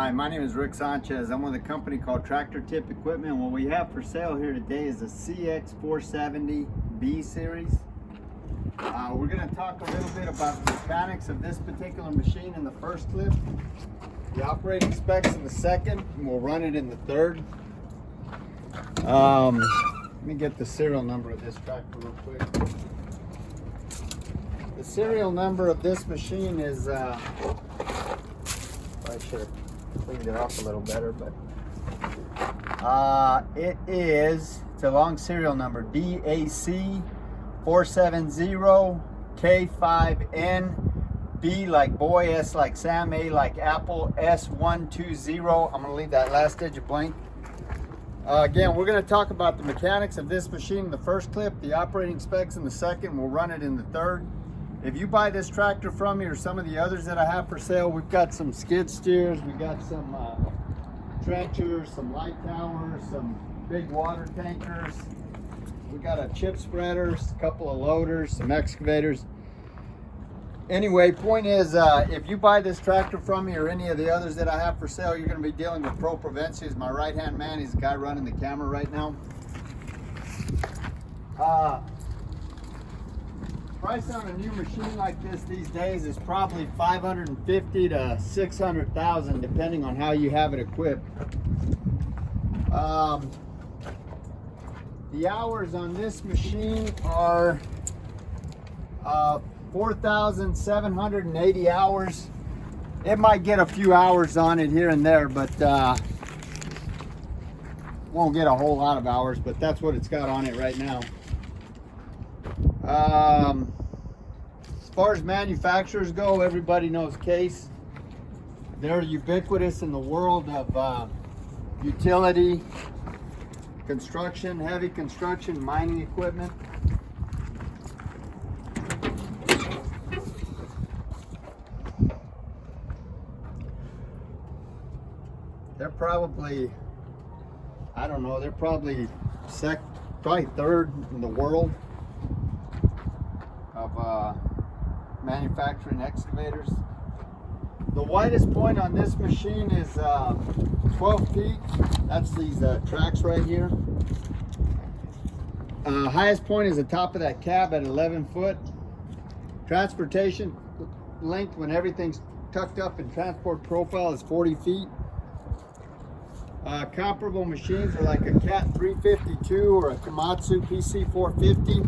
Hi, my name is Rick Sanchez. I'm with a company called Tractor Tip Equipment. What we have for sale here today is a CX470B series. We're going to talk a little bit about the mechanics of this particular machine in the first clip, the operating specs in the second, and we'll run it in the third. Let me get the serial number of this tractor real quick. The serial number of this machine is, I should have cleaned it off a little better, but it's a long serial number, DAC 470K5N, B like boy, S like Sam, A like Apple, S120. I'm going to leave that last digit blank. Again, we're going to talk about the mechanics of this machine in the first clip, the operating specs in the second. We'll run it in the third. If you buy this tractor from me or some of the others that I have for sale, we've got some skid steers, we've got some trenchers, some light towers, some big water tankers. We got a chip spreaders, a couple of loaders, some excavators. Anyway, point is, if you buy this tractor from me or any of the others that I have for sale, you're going to be dealing with Pro Provenci. He's my right-hand man. He's the guy running the camera right now. Price on a new machine like this these days is probably $550,000 to $600,000, depending on how you have it equipped. The hours on this machine are 4,780 hours. It might get a few hours on it here and there, but won't get a whole lot of hours, but that's what it's got on it right now. As far as manufacturers go, everybody knows Case. They're ubiquitous in the world of utility, construction, heavy construction, mining equipment. They're probably, I don't know, they're probably third in the world of manufacturing excavators. The widest point on this machine is 12 feet. That's these tracks right here. Highest point is the top of that cab at 11 foot. Transportation length when everything's tucked up in transport profile is 40 feet. Comparable machines are like a Cat 352 or a Komatsu PC 450.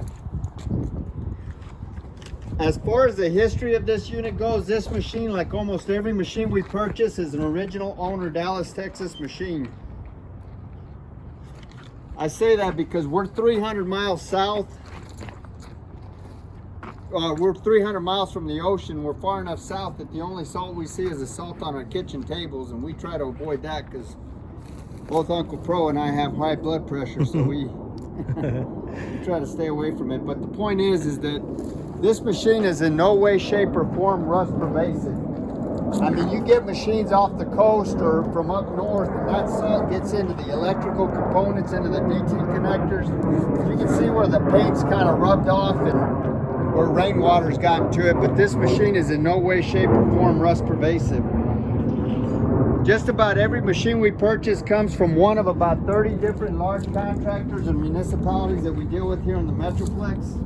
As far as the history of this unit goes, this machine, like almost every machine we purchase, is an original owner Dallas, Texas machine. I say that because we're 300 miles south. We're 300 miles from the ocean. We're far enough south that the only salt we see is the salt on our kitchen tables, and we try to avoid that because both Uncle Pro and I have high blood pressure, so we try to stay away from it. But the point is that this machine is in no way, shape, or form rust pervasive. I mean, you get machines off the coast or from up north, and that salt gets into the electrical components, into the DT connectors. You can see where the paint's kind of rubbed off and where rainwater's gotten to it, but this machine is in no way, shape, or form rust pervasive. Just about every machine we purchase comes from one of about 30 different large contractors and municipalities that we deal with here in the Metroplex.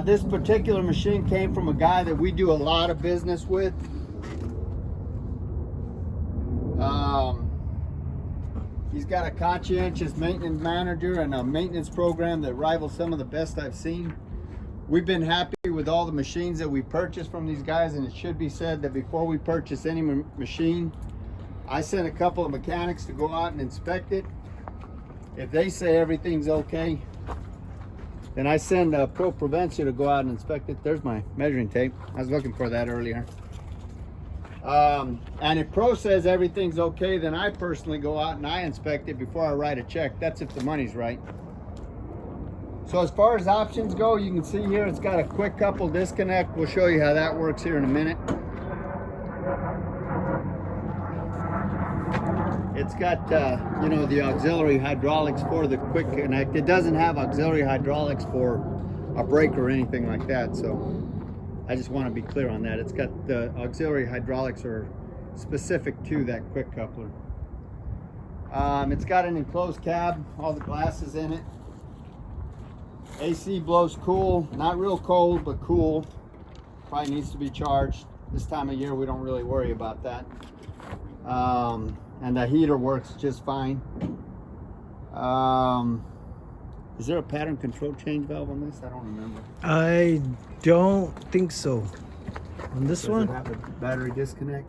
This particular machine came from a guy that we do a lot of business with. He's got a conscientious maintenance manager and a maintenance program that rivals some of the best I've seen. We've been happy with all the machines that we purchased from these guys, and it should be said that before we purchase any machine, I sent a couple of mechanics to go out and inspect it. If they say everything's okay, then I send Pro Provenci to go out and inspect it. There's my measuring tape. I was looking for that earlier. And if Pro says everything's okay, then I personally go out and I inspect it before I write a check. That's if the money's right. So as far as options go, you can see here it's got a quick couple disconnect. We'll show you how that works here in a minute. It's got, you know, the auxiliary hydraulics for the quick connect. It doesn't have auxiliary hydraulics for a brake or anything like that. So I just want to be clear on that. It's got the auxiliary hydraulics are specific to that quick coupler. It's got an enclosed cab, all the glass is in it. AC blows cool, not real cold, but cool. Probably needs to be charged. This time of year, we don't really worry about that. And the heater works just fine. Is there a pattern control change valve on this? I don't remember. I don't think so. On this one? Does it have a battery disconnect?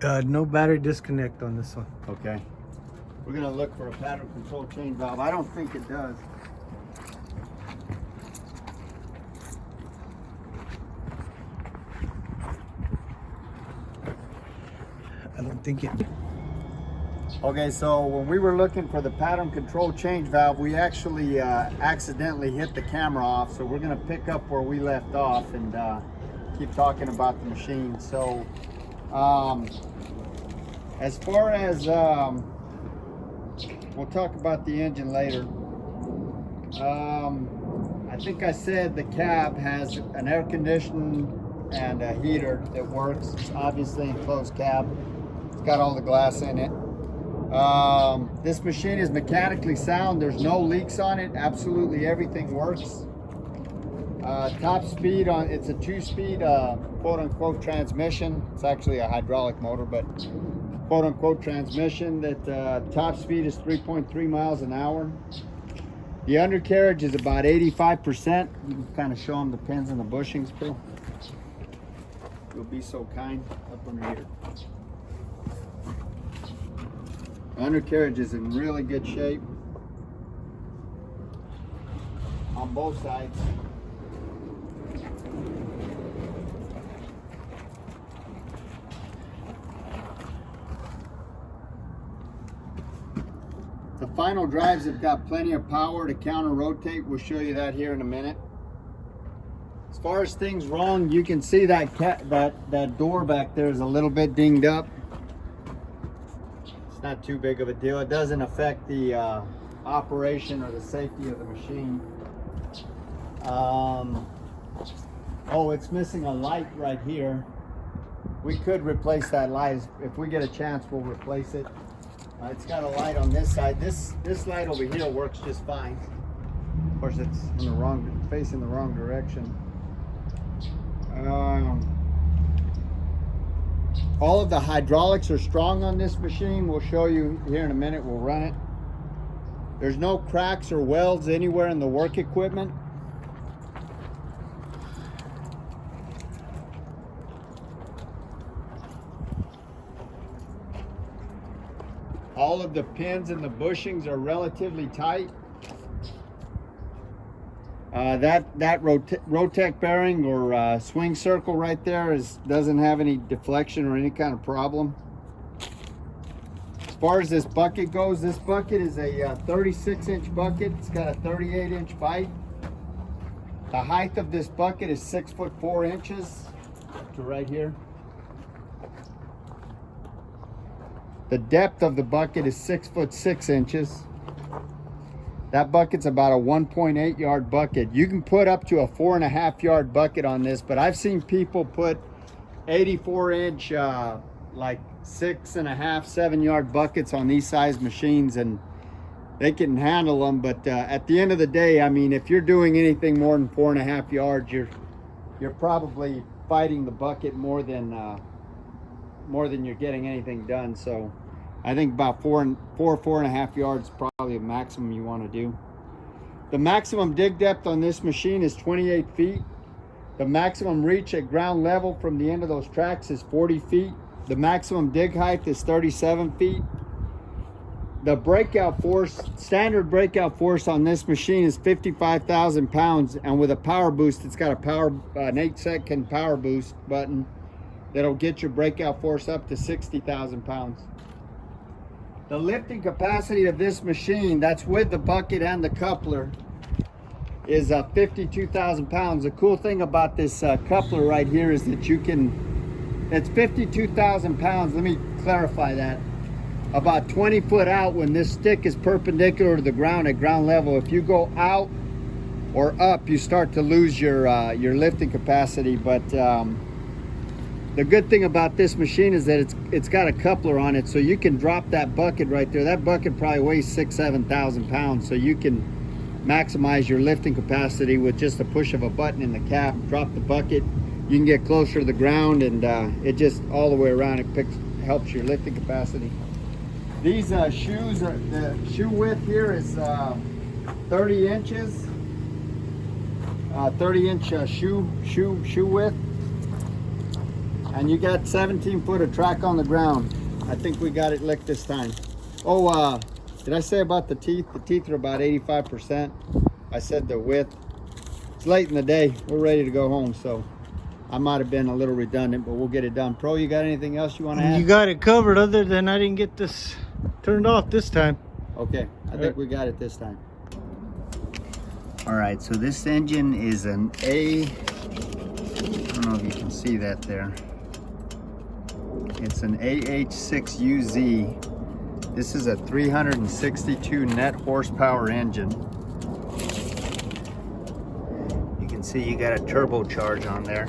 No battery disconnect on this one. Okay. We're gonna look for a pattern control change valve. I don't think it does. I don't think it. Okay, so when we were looking for the pattern control change valve, we actually accidentally hit the camera off. So we're gonna pick up where we left off and keep talking about the machine. So as far as, we'll talk about the engine later. I think I said the cab has an air conditioning and a heater that works. It's obviously enclosed cab. It's got all the glass in it. This machine is mechanically sound. There's no leaks on it. Absolutely everything works. Top speed on it's a 2-speed quote unquote transmission. It's actually a hydraulic motor, but quote unquote transmission. That top speed is 3.3 miles an hour. The undercarriage is about 85%. You can kind of show them the pins and the bushings, Bill. You'll be so kind. Up under here. Undercarriage is in really good shape on both sides. The final drives have got plenty of power to counter rotate. We'll show you that here in a minute. As far as things wrong, you can see that that door back there is a little bit dinged up. It's not too big of a deal. It doesn't affect the operation or the safety of the machine. Oh, it's missing a light right here. We could replace that light. If we get a chance, we'll replace it. It's got a light on this side. This light over here works just fine. Of course, it's in the wrong, facing the wrong direction. All of the hydraulics are strong on this machine. We'll show you here in a minute. We'll run it. There's no cracks or welds anywhere in the work equipment. All of the pins and the bushings are relatively tight. That Rotec bearing or swing circle right there doesn't have any deflection or any kind of problem. As far as this bucket goes, this bucket is a 36-inch bucket. It's got a 38-inch bite. The height of this bucket is 6'4" to right here. The depth of the bucket is 6'6". That bucket's about a 1.8 yard bucket. You can put up to a 4.5 yard bucket on this, but I've seen people put 84-inch, like 6.5, 7 yard buckets on these size machines, and they can handle them. But at the end of the day, I mean, if you're doing anything more than 4.5 yards, you're probably fighting the bucket more than you're getting anything done. So I think about 4.5 yards is probably the maximum you want to do. The maximum dig depth on this machine is 28 feet. The maximum reach at ground level from the end of those tracks is 40 feet. The maximum dig height is 37 feet. The breakout force, standard breakout force on this machine is 55,000 pounds, and with a power boost, it's got an 8-second power boost button that'll get your breakout force up to 60,000 pounds. The lifting capacity of this machine, that's with the bucket and the coupler, is 52,000 pounds. The cool thing about this coupler right here is that it's 52,000 pounds. Let me clarify that. About 20 foot out, when this stick is perpendicular to the ground at ground level, if you go out or up, you start to lose your lifting capacity. But the good thing about this machine is that it's got a coupler on it, so you can drop that bucket right there. That bucket probably weighs 6,000-7,000 pounds, so you can maximize your lifting capacity with just a push of a button in the cap. Drop the bucket, you can get closer to the ground, and it just all the way around it helps your lifting capacity. These shoes, the shoe width here is 30 inches, 30-inch shoe width. And you got 17 foot of track on the ground. I think we got it licked this time. Oh, did I say about the teeth? The teeth are about 85%. I said the width. It's late in the day. We're ready to go home, so I might have been a little redundant, but we'll get it done. Pro, you got anything else you want to add? You got it covered, other than I didn't get this turned off this time. Okay, I think we got it this time. All right, so this engine is an I don't know if you can see that there. It's an AH6UZ. This is a 362 net horsepower engine. You can see you got a turbocharge on there.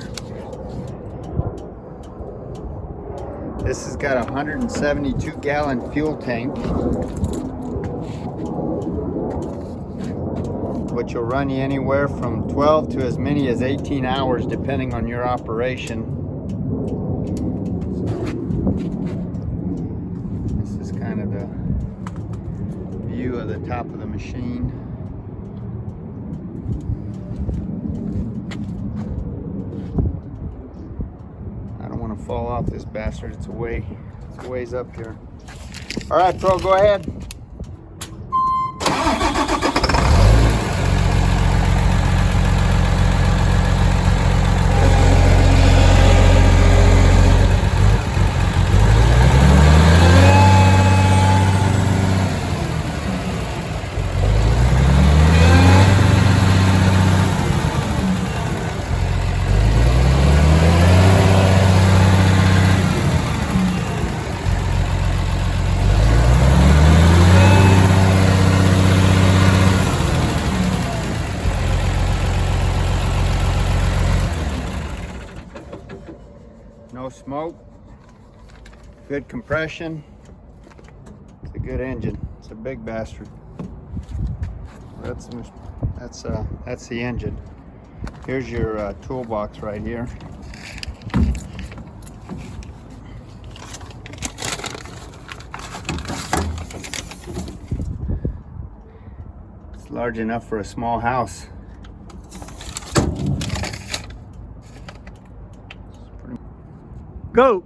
This has got a 172 gallon fuel tank, which will run you anywhere from 12 to as many as 18 hours depending on your operation. Kind of the view of the top of the machine. I don't want to fall off this bastard. It's a ways up here. All right, Pro, go ahead. No smoke, good compression. It's a good engine. It's a big bastard. That's the engine. Here's your toolbox right here. It's large enough for a small house. Go.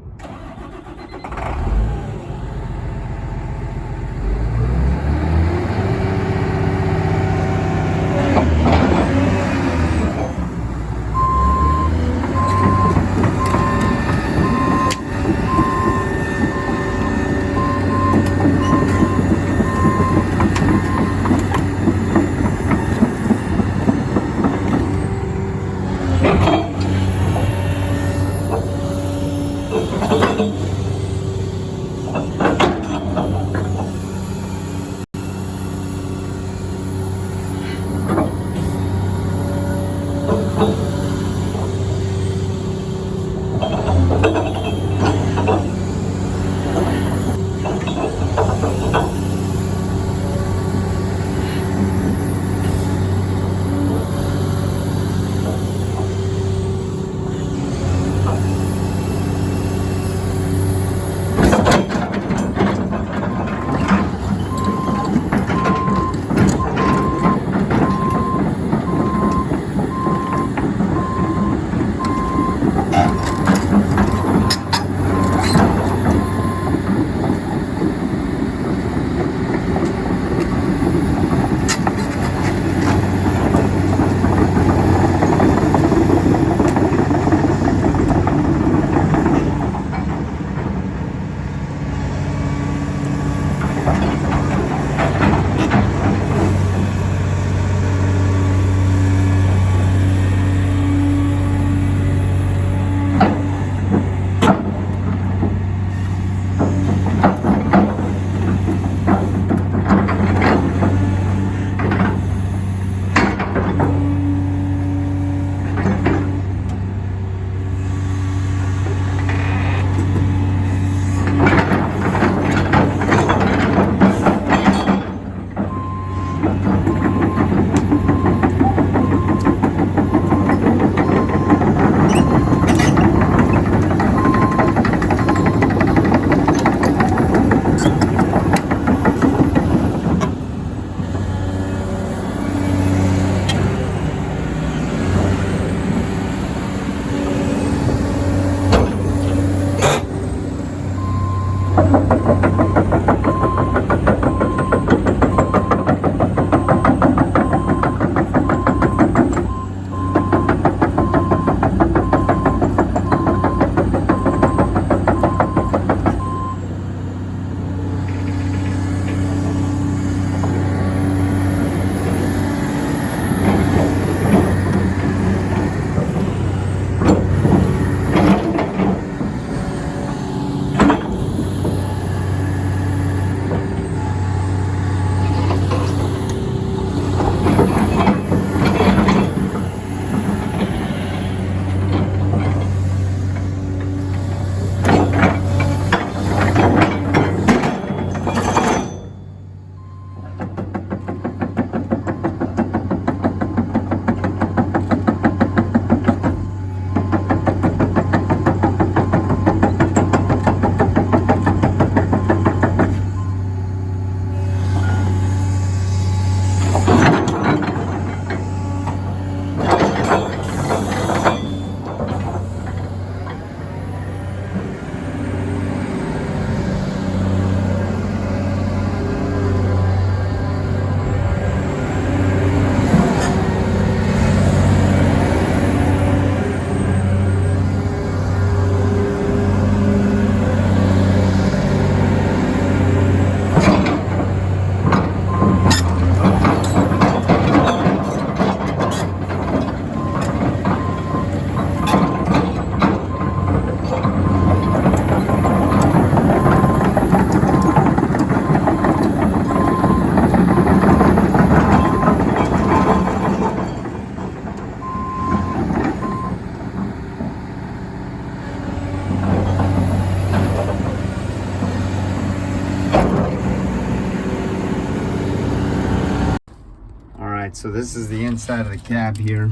So this is the inside of the cab here.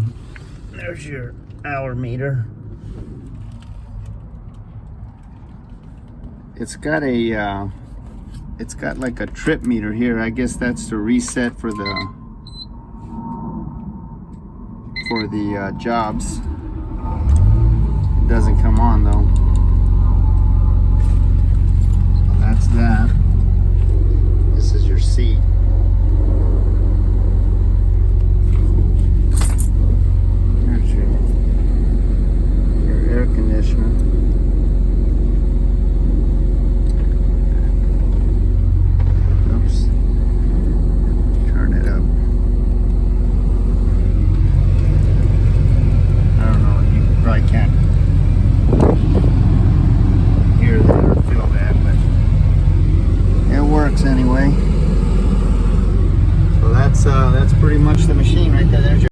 There's your hour meter. It's got a it's got like a trip meter here. I guess that's to reset for the jobs. It doesn't come on though. So that's that. This is your seat. There's your air conditioner. Oops. Turn it up. I don't know, you probably can't hear that or feel that, but it works anyway. So that's pretty much the machine right there. There's your